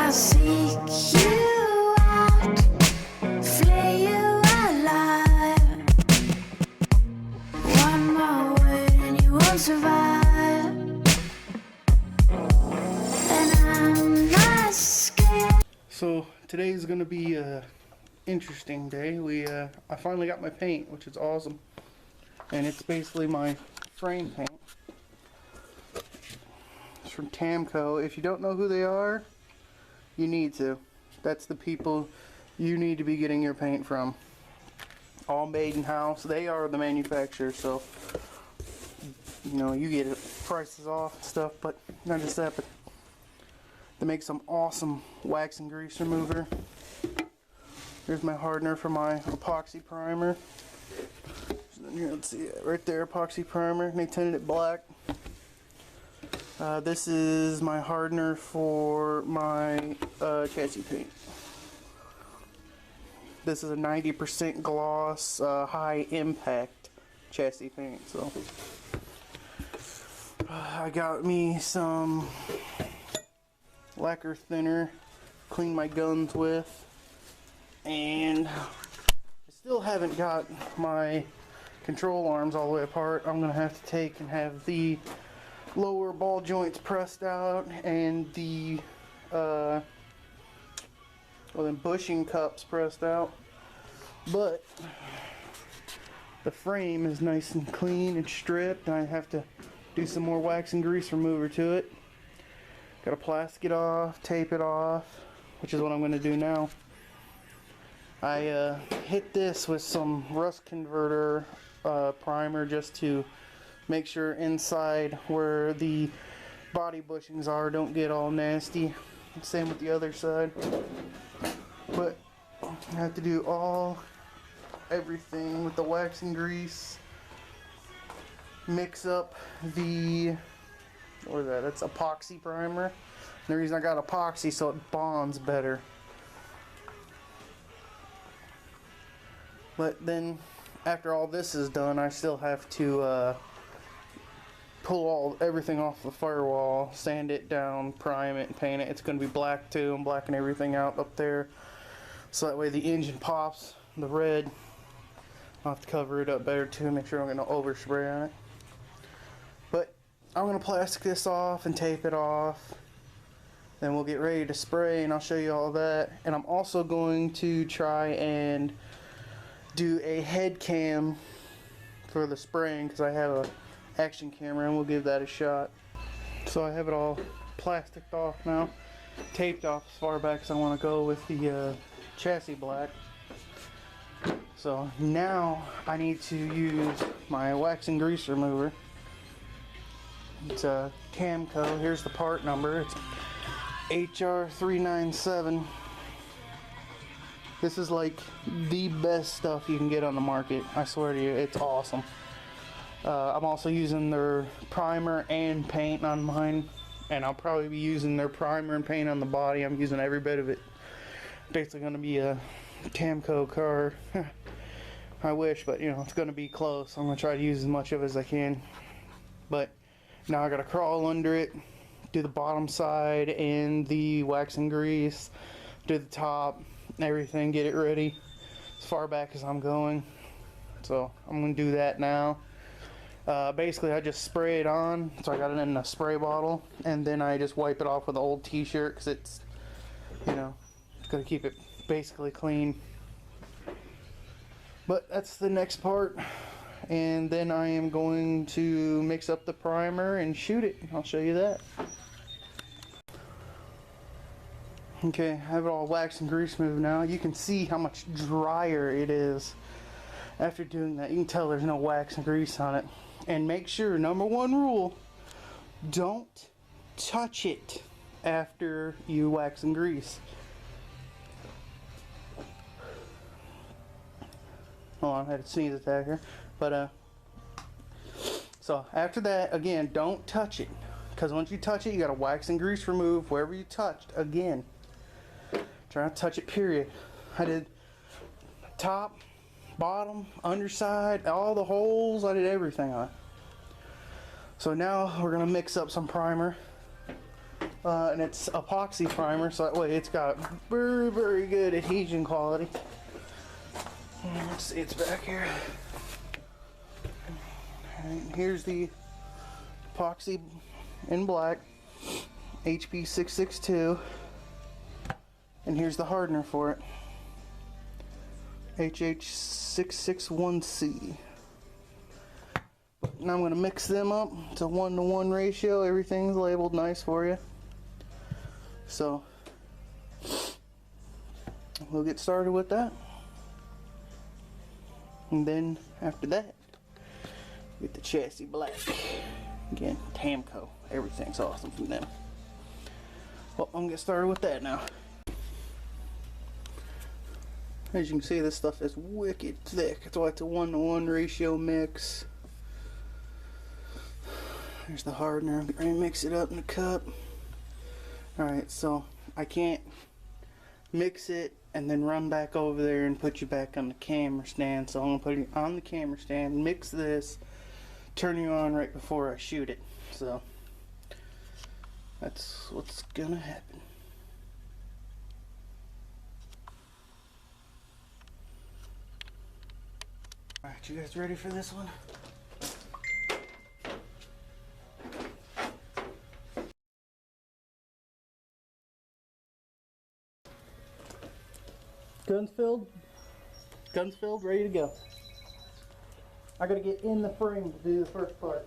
I'll seek you out, flay you alive. One more word and you won't survive. And I'm not scared. So today's gonna be a interesting day. I finally got my paint, which is awesome, and it's basically my frame paint. It's from Tamco. If you don't know who they are, you need to. That's the people you need to be getting your paint from. All made in house. They are the manufacturer, so you know you get prices off and stuff. But not just that, but they make some awesome wax and grease remover. Here's my hardener for my epoxy primer. Here, let's see it right there, epoxy primer. And they tinted it black. This is my hardener for my chassis paint. This is a 90% gloss, high impact chassis paint. So I got me some lacquer thinner, clean my guns with, and I still haven't got my control arms all the way apart. I'm gonna have to take and have the lower ball joints pressed out and the bushing cups pressed out, but the frame is nice and clean and stripped, and I have to do some more wax and grease remover to it. Gotta plastic it off, tape it off, which is what I'm gonna do now. I hit this with some rust converter primer just to make sure inside where the body bushings are don't get all nasty. Same with the other side. But I have to do everything with the wax and grease. Mix up the, what is that? That's epoxy primer. And the reason I got epoxy so it bonds better. But then after all this is done, I still have to pull everything off the firewall, sand it down, prime it, and paint it. It's going to be black too. I'm blacking everything out up there, so that way the engine pops the red. I'll have to cover it up better too, make sure I'm going to overspray on it. But I'm going to plastic this off and tape it off. Then we'll get ready to spray, and I'll show you all that. And I'm also going to try and do a head cam for the spraying, because I have a action camera, and we'll give that a shot. So I have it all plasticed off now, taped off as far back as I want to go with the chassis black. So now I need to use my wax and grease remover. It's a Tamco. Here's the part number. It's HR397. This is like the best stuff you can get on the market. I swear to you, it's awesome. I'm also using their primer and paint on mine, and I'll probably be using their primer and paint on the body. I'm using every bit of it. Basically going to be a Tamco car. I wish, but you know, it's going to be close. I'm going to try to use as much of it as I can. But now I got to crawl under it, do the bottom side and the wax and grease, do the top, everything, get it ready as far back as I'm going. So I'm going to do that now. Basically I just spray it on, so I got it in a spray bottle, and then I just wipe it off with an old t-shirt, because it's, you know, it's going to keep it basically clean. But that's the next part, and then I am going to mix up the primer and shoot it. I'll show you that. Okay, I have it all wax and grease moved now. You can see how much drier it is after doing that. You can tell there's no wax and grease on it. And make sure, number one rule, don't touch it after you wax and grease. Hold on, I had a sneeze attack here. But so after that, again, don't touch it, because once you touch it, you gotta wax and grease remove wherever you touched again. Try not to touch it, period. I did top, bottom, underside, all the holes. I did everything on it. So now we're gonna mix up some primer. And it's epoxy primer, so that way it's got very, very good adhesion quality. Let's see, it's back here. And here's the epoxy in black, HP662, and here's the hardener for it, HH661C. Now I'm going to mix them up. It's a 1-to-1 ratio. Everything's labeled nice for you. So we'll get started with that. And then after that, get the chassis black. Again, Tamco. Everything's awesome from them. Well, I'm gonna get started with that now. As you can see, this stuff is wicked thick. That's why it's a 1-to-1 ratio mix. There's the hardener. I'm going to mix it up in a cup. Alright, so I can't mix it and then run back over there and put you back on the camera stand. So I'm going to put it on the camera stand, mix this, turn you on right before I shoot it. So that's what's going to happen. Alright, you guys ready for this one? Guns filled, ready to go. I gotta get in the frame to do the first part.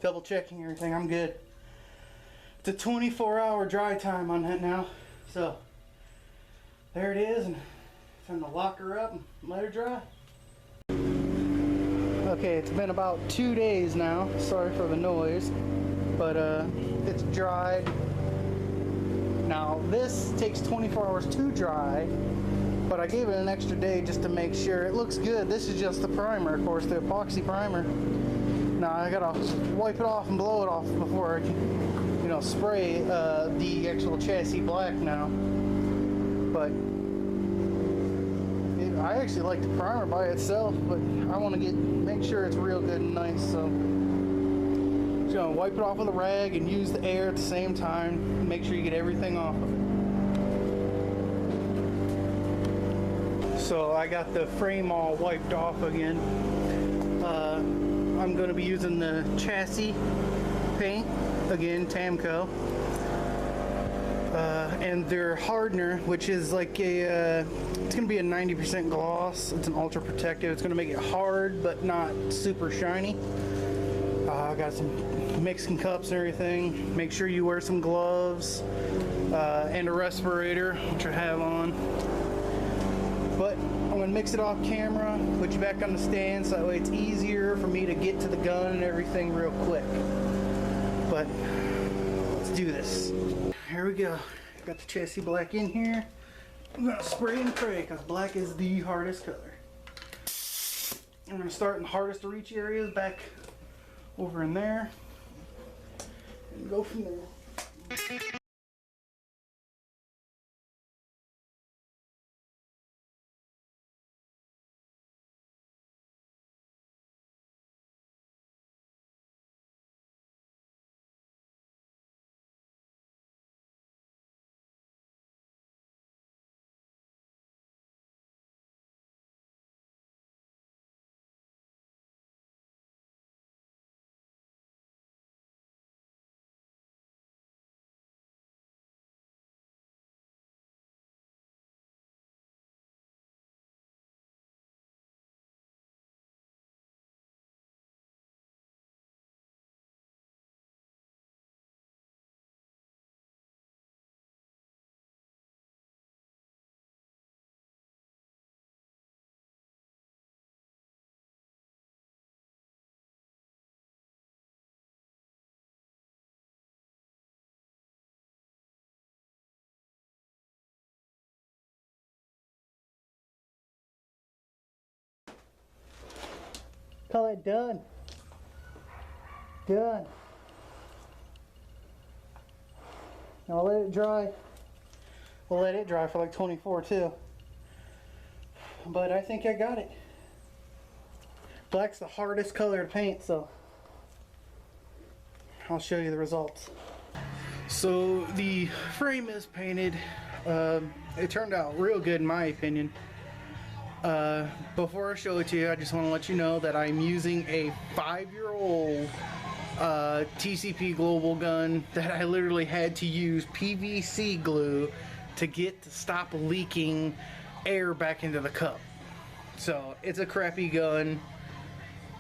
Double checking everything, I'm good. It's a 24-hour dry time on that now. So there it is, and time to lock her up and let her dry. Okay, it's been about 2 days now. Sorry for the noise, but it's dried. Now this takes 24 hours to dry, but I gave it an extra day just to make sure. It looks good. This is just the primer, of course, the epoxy primer. Now I gotta wipe it off and blow it off before I can, you know, spray the actual chassis black now. But I actually like the primer by itself, but I want to make sure it's real good and nice. So just gonna wipe it off with a rag and use the air at the same time. Make sure you get everything off of it. So I got the frame all wiped off again. I'm going to be using the chassis paint, again, Tamco, and their hardener, which is like a, it's going to be a 90% gloss. It's an ultra protective. It's going to make it hard, but not super shiny. I got some mixing cups and everything. Make sure you wear some gloves and a respirator, which I have on. But I'm going to mix it off camera, put you back on the stand, so that way it's easier for me to get to the gun and everything real quick. But let's do this. Here we go. Got the chassis black in here. I'm going to spray and pray because black is the hardest color. I'm going to start in the hardest to reach areas back over in there and go from there. Call it done. Done. Now let it dry. We'll let it dry for like 24 too. But I think I got it. Black's the hardest color to paint, so I'll show you the results. So the frame is painted. It turned out real good in my opinion. Before I show it to you, I just want to let you know that I'm using a 5-year-old TCP global gun that I literally had to use PVC glue to get to stop leaking air back into the cup. So it's a crappy gun,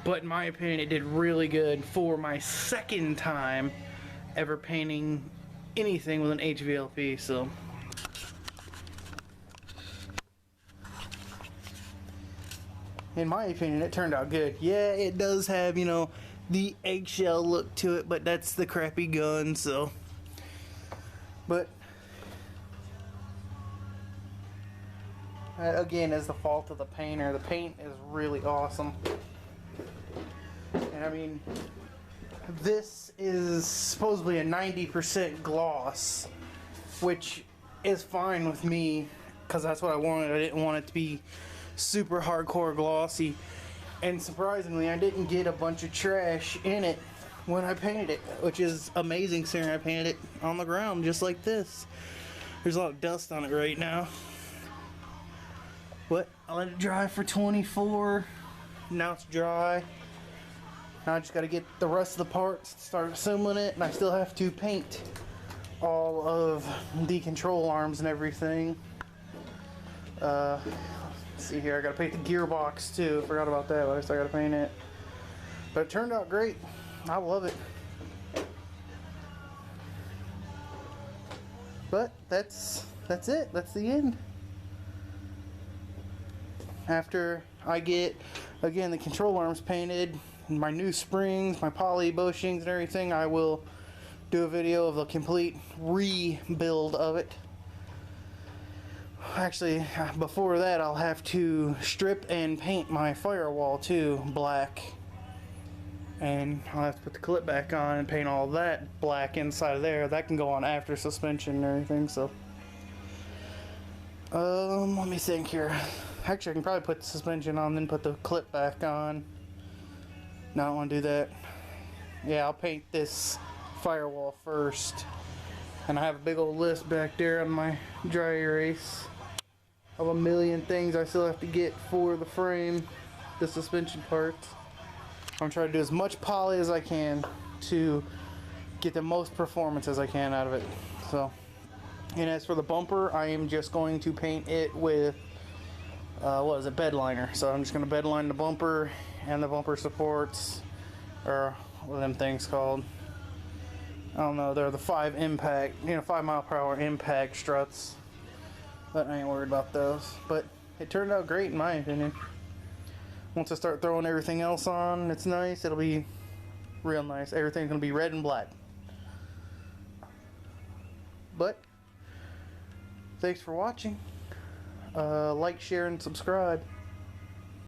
but in my opinion it did really good for my second time ever painting anything with an hvlp. So in my opinion, it turned out good. Yeah, it does have, you know, the eggshell look to it, but that's the crappy gun, so. But, again, is the fault of the painter. The paint is really awesome. And I mean, this is supposedly a 90% gloss, which is fine with me, because that's what I wanted. I didn't want it to be super hardcore glossy, and surprisingly I didn't get a bunch of trash in it when I painted it, which is amazing considering I painted it on the ground just like this. There's a lot of dust on it right now, but I let it dry for 24. Now it's dry. Now I just got to get the rest of the parts, start assembling it, and I still have to paint all of the control arms and everything. See here, I gotta paint the gearbox too. Forgot about that, but I still gotta paint it. But it turned out great. I love it. But that's it. That's the end. After I get, again, the control arms painted, my new springs, my poly bushings and everything, I will do a video of the complete rebuild of it. Actually, before that, I'll have to strip and paint my firewall too black, and I'll have to put the clip back on and paint all that black inside of there. That can go on after suspension and everything. So let me think here. Actually, I can probably put the suspension on, then put the clip back on. No, I don't want to do that. Yeah, I'll paint this firewall first, and I have a big old list back there on my dry erase of a million things I still have to get for the frame, the suspension parts. I'm trying to do as much poly as I can to get the most performance as I can out of it. So, and as for the bumper, I am just going to paint it with what is it, bed liner. So I'm just going to bed line the bumper and the bumper supports, or what are them things called? I don't know. They're the 5 impact, 5 mile per hour impact struts. But I ain't worried about those. But it turned out great in my opinion. Once I start throwing everything else on, it's nice. It'll be real nice. Everything's gonna be red and black. But thanks for watching. Like, share, and subscribe.